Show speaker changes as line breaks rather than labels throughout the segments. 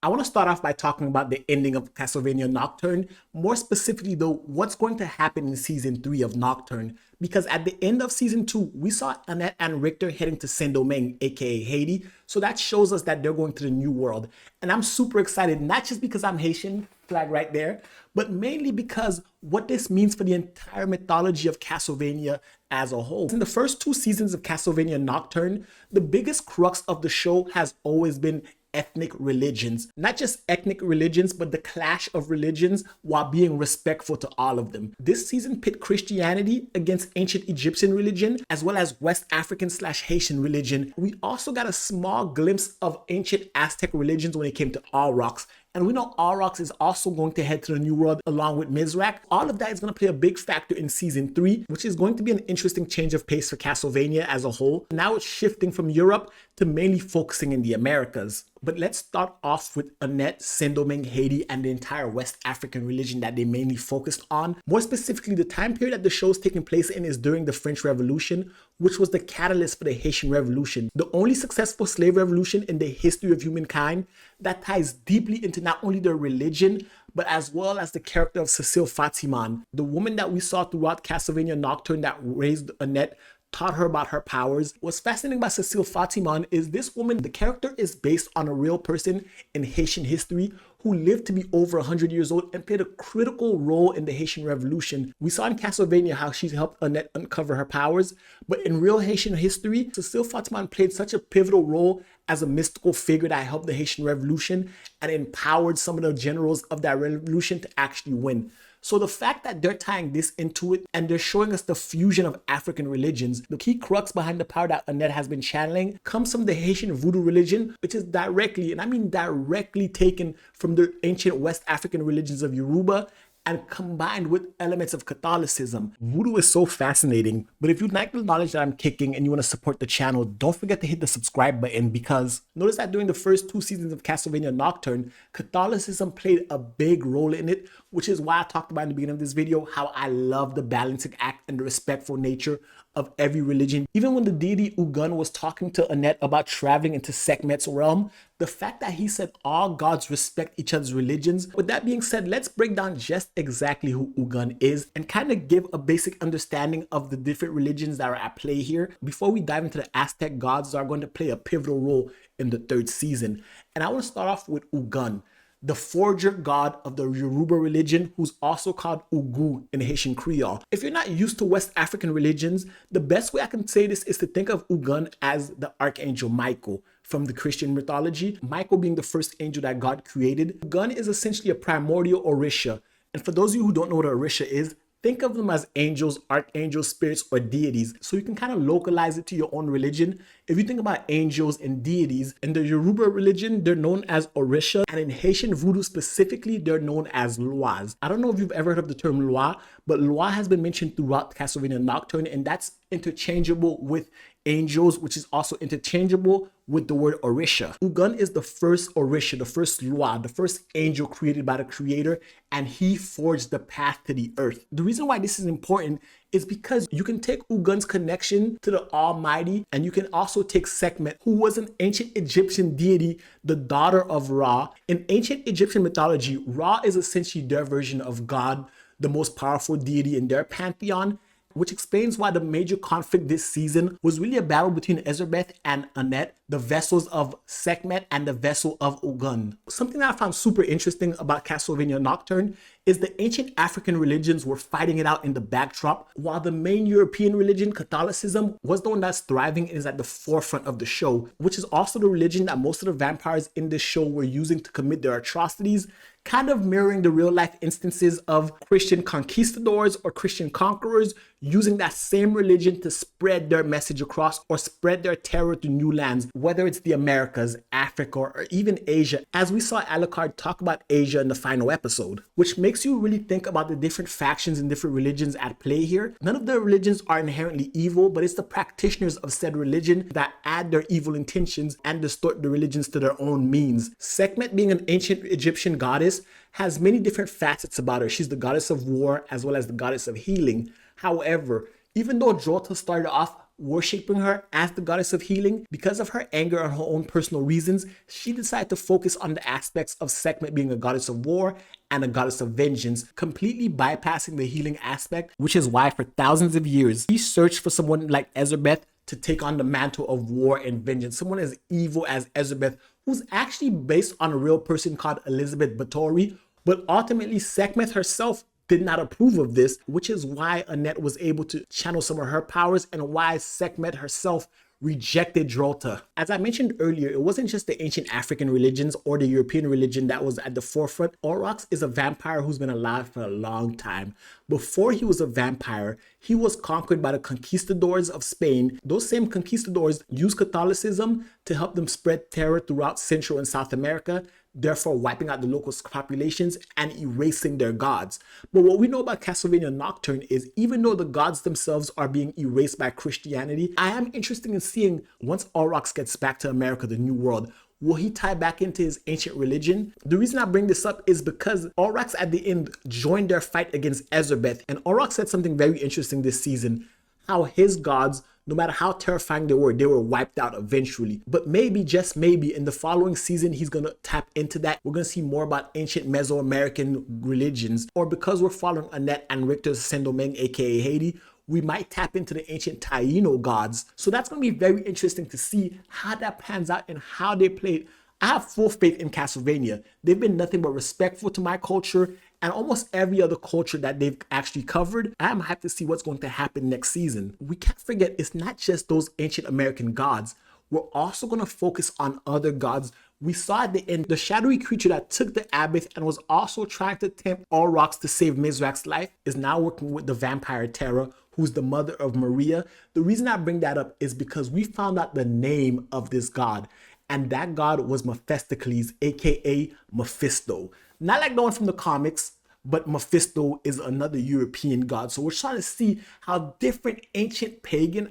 I want to start off by talking about the ending of Castlevania Nocturne, more specifically though, what's going to happen in season 3 of Nocturne, because at the end of season 2, we saw Annette and Richter heading to Saint-Domingue, aka Haiti, so that shows us that they're going to the new world. And I'm super excited, not just because I'm Haitian, flag right there, but mainly because what this means for the entire mythology of Castlevania as a whole. In the first 2 seasons of Castlevania Nocturne, the biggest crux of the show has always been ethnic religions. Not just ethnic religions, but the clash of religions while being respectful to all of them. This season pit Christianity against ancient Egyptian religion, as well as West African / Haitian religion. We also got a small glimpse of ancient Aztec religions when it came to Aurochs. And we know Aurochs is also going to head to the New World along with Mizrak. All of that is going to play a big factor in season 3, which is going to be an interesting change of pace for Castlevania as a whole. Now it's shifting from Europe to mainly focusing in the Americas. But let's start off with Annette, Saint-Domingue, Haiti, and the entire West African religion that they mainly focused on. More specifically, the time period that the show is taking place in is during the French Revolution, which was the catalyst for the Haitian Revolution, the only successful slave revolution in the history of humankind that ties deeply into not only their religion, but as well as the character of Cecile Fatiman, the woman that we saw throughout Castlevania Nocturne that raised Annette, taught her about her powers. What's fascinating about Cecile Fatiman is this woman, the character is based on a real person in Haitian history who lived to be over 100 years old and played a critical role in the Haitian Revolution. We saw in Castlevania how she helped Annette uncover her powers, but in real Haitian history, Cecile Fatiman played such a pivotal role as a mystical figure that helped the Haitian Revolution and empowered some of the generals of that revolution to actually win. So the fact that they're tying this into it and they're showing us the fusion of African religions, the key crux behind the power that Annette has been channeling comes from the Haitian Voodoo religion, which is directly, and I mean directly, taken from the ancient West African religions of Yoruba and combined with elements of Catholicism. Voodoo is so fascinating, but if you like the knowledge that I'm kicking and you want to support the channel, don't forget to hit the subscribe button, because notice that during the first 2 seasons of Castlevania Nocturne, Catholicism played a big role in it, which is why I talked about in the beginning of this video how I love the balancing act and the respectful nature of every religion. Even when the deity Ugun was talking to Annette about traveling into Sekhmet's realm, the fact that he said all gods respect each other's religions. With that being said, let's break down just exactly who Ugun is and kind of give a basic understanding of the different religions that are at play here before we dive into the Aztec gods that are going to play a pivotal role in the 3rd season. And I want to start off with Ugun, the forger god of the Yoruba religion, who's also called Ugu in Haitian Creole. If you're not used to West African religions, the best way I can say this is to think of Ugun as the Archangel Michael from the Christian mythology, Michael being the first angel that God created. Ugun is essentially a primordial Orisha. And for those of you who don't know what an Orisha is, think of them as angels, archangels, spirits, or deities. So you can kind of localize it to your own religion. If you think about angels and deities, in the Yoruba religion, they're known as Orisha, and in Haitian Voodoo specifically, they're known as Lois. I don't know if you've ever heard of the term Lois, but Lois has been mentioned throughout Castlevania Nocturne, and that's interchangeable with angels, which is also interchangeable with the word Orisha. Ugun is the first Orisha, the first Loa, the first angel created by the creator, and he forged the path to the earth. The reason why this is important is because you can take Ugun's connection to the Almighty, and you can also take Sekhmet, who was an ancient Egyptian deity, the daughter of Ra. In ancient Egyptian mythology, Ra is essentially their version of God, the most powerful deity in their pantheon, which explains why the major conflict this season was really a battle between Ezebeth and Annette, the vessels of Sekhmet and the vessel of Ugun. Something that I found super interesting about Castlevania Nocturne is the ancient African religions were fighting it out in the backdrop, while the main European religion, Catholicism, was the one that's thriving and is at the forefront of the show, which is also the religion that most of the vampires in this show were using to commit their atrocities, kind of mirroring the real life instances of Christian conquistadors or Christian conquerors using that same religion to spread their message across or spread their terror to new lands, whether it's the Americas, Africa, or even Asia, as we saw Alucard talk about Asia in the final episode, which makes you really think about the different factions and different religions at play here. None of the religions are inherently evil, but it's the practitioners of said religion that add their evil intentions and distort the religions to their own means. Sekhmet, being an ancient Egyptian goddess, has many different facets about her. She's the goddess of war as well as the goddess of healing. However, even though Jota started off worshiping her as the goddess of healing. Because of her anger and her own personal reasons, she decided to focus on the aspects of Sekhmet being a goddess of war and a goddess of vengeance, completely bypassing the healing aspect, which is why for thousands of years, he searched for someone like Ezebeth to take on the mantle of war and vengeance, someone as evil as Ezebeth, who's actually based on a real person called Elizabeth Báthory. But ultimately, Sekhmet herself did not approve of this, which is why Annette was able to channel some of her powers and why Sekhmet herself rejected Drolta. As I mentioned earlier, it wasn't just the ancient African religions or the European religion that was at the forefront. Aurochs is a vampire who's been alive for a long time. Before he was a vampire, he was conquered by the conquistadors of Spain. Those same conquistadors used Catholicism to help them spread terror throughout Central and South America, therefore wiping out the local populations and erasing their gods. But what we know about Castlevania Nocturne is even though the gods themselves are being erased by Christianity, I am interested in seeing once Aurochs gets back to America, the New World, will he tie back into his ancient religion? The reason I bring this up is because Aurochs at the end joined their fight against Ezebeth, and Aurochs said something very interesting this season, how his gods, no matter how terrifying they were wiped out eventually. But maybe, just maybe, in the following season, he's gonna tap into that. We're gonna see more about ancient Mesoamerican religions, or because we're following Annette and Richter's Saint-Domingue, aka Haiti, we might tap into the ancient Taino gods. So that's gonna be very interesting to see how that pans out and how they play it. I have full faith in Castlevania. They've been nothing but respectful to my culture and almost every other culture that they've actually covered. I'm happy to see what's going to happen next season. We can't forget it's not just those ancient American gods. We're also going to focus on other gods. We saw at the end the shadowy creature that took the abbot and was also trying to tempt Aurochs to save Mizrak's life is now working with the vampire Terra, who's the mother of Maria. The reason I bring that up is because we found out the name of this god, and that god was Mephistocles, aka Mephisto. Not like the one from the comics, but Mephisto is another European god. So we're trying to see how different ancient pagan,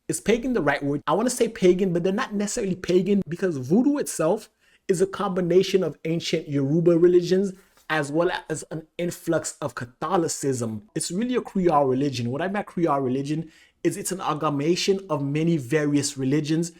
is pagan the right word? I want to say pagan, but they're not necessarily pagan because voodoo itself is a combination of ancient Yoruba religions as well as an influx of Catholicism. It's really a Creole religion. What I mean by Creole religion is it's an amalgamation of many various religions.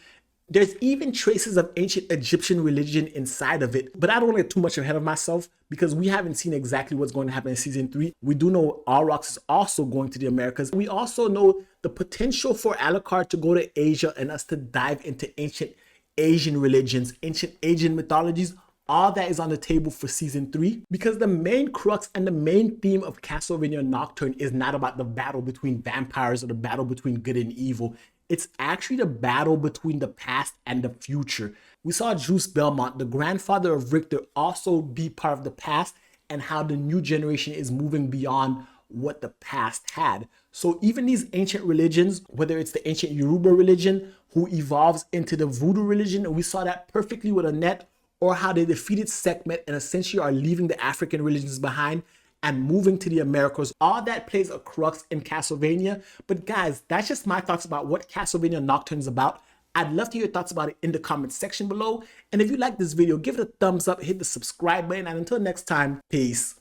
There's even traces of ancient Egyptian religion inside of it, but I don't want to get too much ahead of myself because we haven't seen exactly what's going to happen in season 3. We do know Aurochs is also going to the Americas. We also know the potential for Alucard to go to Asia and us to dive into ancient Asian religions, ancient Asian mythologies. All that is on the table for season 3 because the main crux and the main theme of Castlevania Nocturne is not about the battle between vampires or the battle between good and evil. It's actually the battle between the past and the future. We saw Juice Belmont, the grandfather of Richter, also be part of the past and how the new generation is moving beyond what the past had. So even these ancient religions, whether it's the ancient Yoruba religion who evolves into the Voodoo religion, and we saw that perfectly with Annette, or how they defeated Sekhmet and essentially are leaving the African religions behind and moving to the Americas. All that plays a crux in Castlevania. But guys, that's just my thoughts about what Castlevania Nocturne is about. I'd love to hear your thoughts about it in the comment section below. And if you like this video, give it a thumbs up, hit the subscribe button, and until next time, peace.